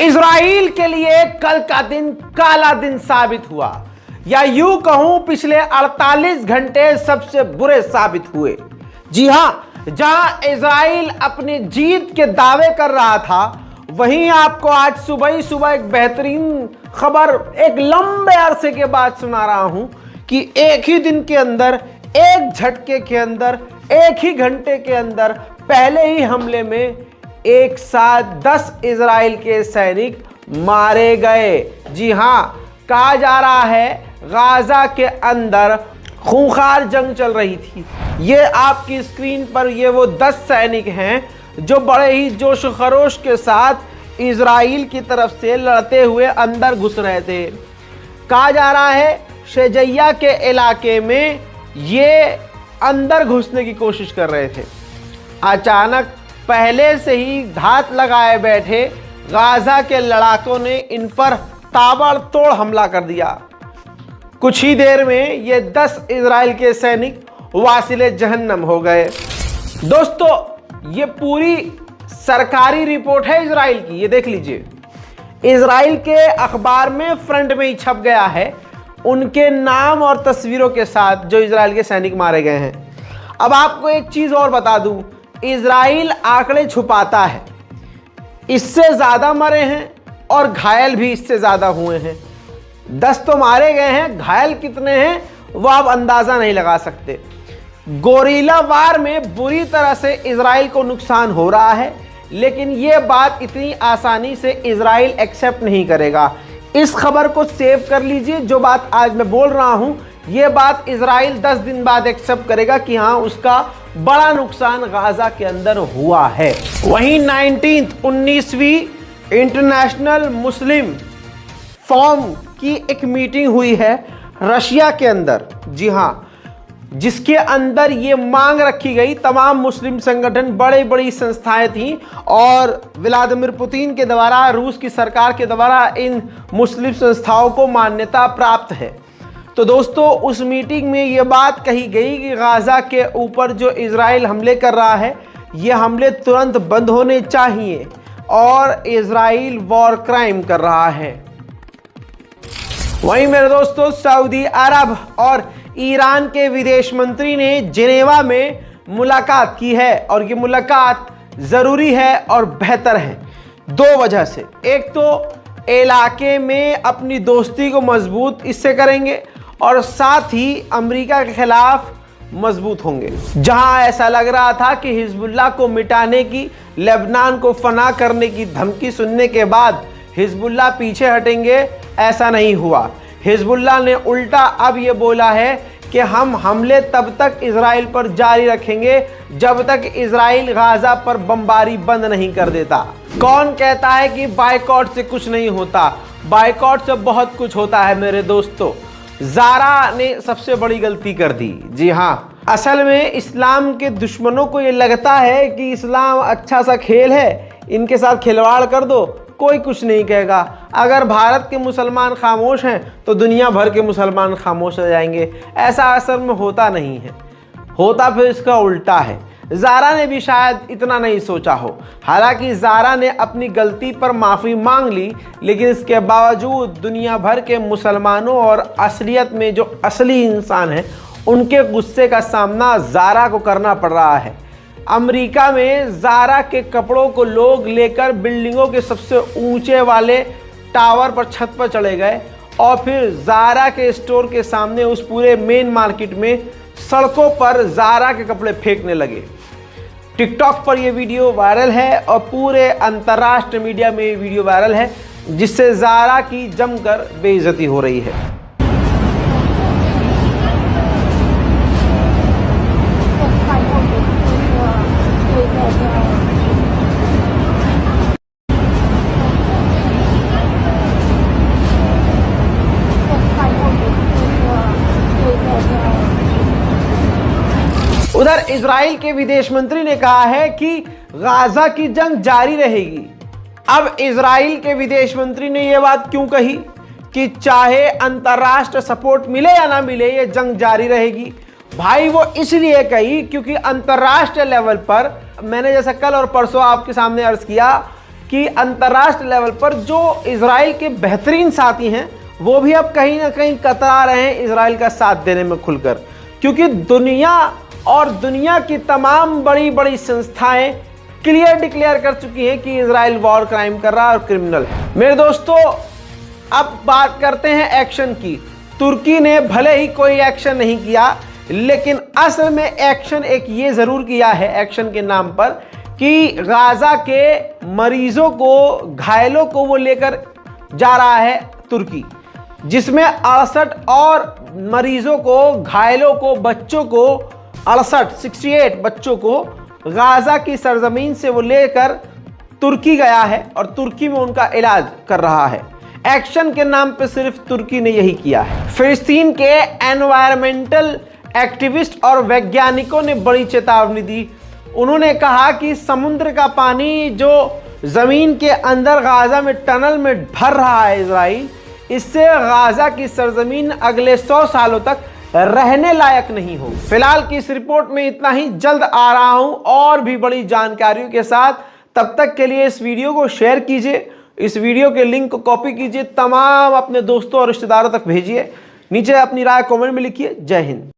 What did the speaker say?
Israel के लिए कल का दिन काला दिन साबित हुआ, या यूं कहूं पिछले 48 घंटे सबसे बुरे साबित हुए। जी हां, जहां इजराइल अपनी जीत के दावे कर रहा था, वहीं आपको आज सुबह ही सुबह एक बेहतरीन खबर एक लंबे अरसे के बाद सुना रहा हूं कि एक ही दिन के अंदर, एक झटके के अंदर, एक ही घंटे के अंदर पहले ही हमले में एक साथ 10 इजराइल के सैनिक मारे गए। जी हां, कहा जा रहा है गाजा के अंदर खूंखार जंग चल रही थी। ये आपकी स्क्रीन पर ये वो 10 सैनिक हैं जो बड़े ही जोश खरोश के साथ इजराइल की तरफ से लड़ते हुए अंदर घुस रहे थे। कहा जा रहा है शेजैया के इलाके में ये अंदर घुसने की कोशिश कर रहे थे। अचानक पहले से ही घात लगाए बैठे गाजा के लड़ाकों ने इन पर ताबड़तोड़ हमला कर दिया। कुछ ही देर में ये 10 इजराइल के सैनिक वासिले जहन्नम हो गए। दोस्तों, ये पूरी सरकारी रिपोर्ट है इजराइल की, ये देख लीजिए। इजराइल के अखबार में फ्रंट में ही छप गया है उनके नाम और तस्वीरों के साथ जो इजराइल के सैनिक मारे गए हैं। अब आपको एक चीज और बता दूं, इजराइल आंकड़े छुपाता है। इससे ज्यादा मरे हैं और घायल भी इससे ज्यादा हुए हैं। 10 तो मारे गए हैं, घायल कितने हैं वो आप अंदाजा नहीं लगा सकते। गोरिल्ला वार में बुरी तरह से इजराइल को नुकसान हो रहा है, लेकिन यह बात इतनी आसानी से इजराइल एक्सेप्ट नहीं करेगा। इस खबर को सेव कर लीजिए। जो बात आज मैं बोल रहा हूं, यह बात इजराइल 10 दिन बाद एक्सेप्ट करेगा कि हां, उसका बड़ा नुकसान गाजा के अंदर हुआ है। वहीं 19वीं इंटरनेशनल मुस्लिम फोरम की एक मीटिंग हुई है रशिया के अंदर। जी हां, जिसके अंदर ये मांग रखी गई, तमाम मुस्लिम संगठन, बड़ी बड़ी संस्थाएं थीं और व्लादिमीर पुतिन के द्वारा, रूस की सरकार के द्वारा इन मुस्लिम संस्थाओं को मान्यता प्राप्त है। तो दोस्तों, उस मीटिंग में ये बात कही गई कि गाजा के ऊपर जो इजराइल हमले कर रहा है, ये हमले तुरंत बंद होने चाहिए और इजराइल वॉर क्राइम कर रहा है। वहीं मेरे दोस्तों, सऊदी अरब और ईरान के विदेश मंत्री ने जिनेवा में मुलाकात की है और ये मुलाकात ज़रूरी है और बेहतर है 2 वजह से। एक तो इलाके में अपनी दोस्ती को मजबूत इससे करेंगे और साथ ही अमेरिका के खिलाफ मजबूत होंगे। जहां ऐसा लग रहा था कि हिजबुल्लाह को मिटाने की, लेबनान को फना करने की धमकी सुनने के बाद हिजबुल्लाह पीछे हटेंगे, ऐसा नहीं हुआ। हिजबुल्लाह ने उल्टा अब ये बोला है कि हम हमले तब तक इजराइल पर जारी रखेंगे जब तक इजराइल गाजा पर बमबारी बंद नहीं कर देता। कौन कहता है कि बायकॉट से कुछ नहीं होता? बायकॉट से बहुत कुछ होता है मेरे दोस्तों। ज़ारा ने सबसे बड़ी गलती कर दी। जी हाँ, असल में इस्लाम के दुश्मनों को ये लगता है कि इस्लाम अच्छा सा खेल है, इनके साथ खिलवाड़ कर दो, कोई कुछ नहीं कहेगा। अगर भारत के मुसलमान खामोश हैं तो दुनिया भर के मुसलमान खामोश हो जाएंगे। ऐसा असल में होता नहीं है, होता फिर इसका उल्टा है। ज़ारा ने भी शायद इतना नहीं सोचा हो। हालांकि ज़ारा ने अपनी गलती पर माफ़ी मांग ली, लेकिन इसके बावजूद दुनिया भर के मुसलमानों और असलियत में जो असली इंसान हैं, उनके गुस्से का सामना ज़ारा को करना पड़ रहा है। अमेरिका में ज़ारा के कपड़ों को लोग लेकर बिल्डिंगों के सबसे ऊंचे वाले टावर पर, छत पर चले गए और फिर ज़ारा के स्टोर के सामने, उस पूरे मेन मार्केट में, सड़कों पर ज़ारा के कपड़े फेंकने लगे। टिकटॉक पर यह वीडियो वायरल है और पूरे अंतर्राष्ट्रीय मीडिया में ये वीडियो वायरल है, जिससे ज़ारा की जमकर बेइज्जती हो रही है। उधर इजराइल के विदेश मंत्री ने कहा है कि गाजा की जंग जारी रहेगी। अब इजराइल के विदेश मंत्री ने यह बात क्यों कही कि चाहे अंतर्राष्ट्रीय सपोर्ट मिले या ना मिले, ये जंग जारी रहेगी? भाई वो इसलिए कही क्योंकि अंतर्राष्ट्रीय लेवल पर, मैंने जैसा कल और परसों आपके सामने अर्ज किया कि अंतर्राष्ट्रीय लेवल पर जो इजराइल के बेहतरीन साथी हैं वो भी अब कहीं ना कहीं कतरा रहे हैं इजराइल का साथ देने में खुलकर, क्योंकि दुनिया की तमाम बड़ी बड़ी संस्थाएं क्लियर डिक्लेयर कर चुकी हैं कि इजराइल वॉर क्राइम कर रहा है और क्रिमिनल। मेरे दोस्तों, अब बात करते हैं एक्शन की। तुर्की ने भले ही कोई एक्शन नहीं किया, लेकिन असल में एक्शन एक ये जरूर किया है एक्शन के नाम पर कि गाजा के मरीजों को, घायलों को वो लेकर जा रहा है तुर्की, जिसमें 68 और मरीजों को, घायलों को, बच्चों को 68 बच्चों को गाजा की सरजमीन से वो लेकर तुर्की गया है और तुर्की में उनका इलाज कर रहा है। एक्शन के नाम पे सिर्फ तुर्की ने यही किया है। फिलिस्तीन के एनवायरमेंटल एक्टिविस्ट और वैज्ञानिकों ने बड़ी चेतावनी दी। उन्होंने कहा कि समुद्र का पानी जो जमीन के अंदर गाजा में टनल में भर रहा है इजराइल, इससे गाजा की सरजमीन अगले 100 सालों तक रहने लायक नहीं हो। फिलहाल की इस रिपोर्ट में इतना ही। जल्द आ रहा हूं और भी बड़ी जानकारियों के साथ। तब तक के लिए इस वीडियो को शेयर कीजिए, इस वीडियो के लिंक को कॉपी कीजिए, तमाम अपने दोस्तों और रिश्तेदारों तक भेजिए। नीचे अपनी राय कमेंट में लिखिए। जय हिंद।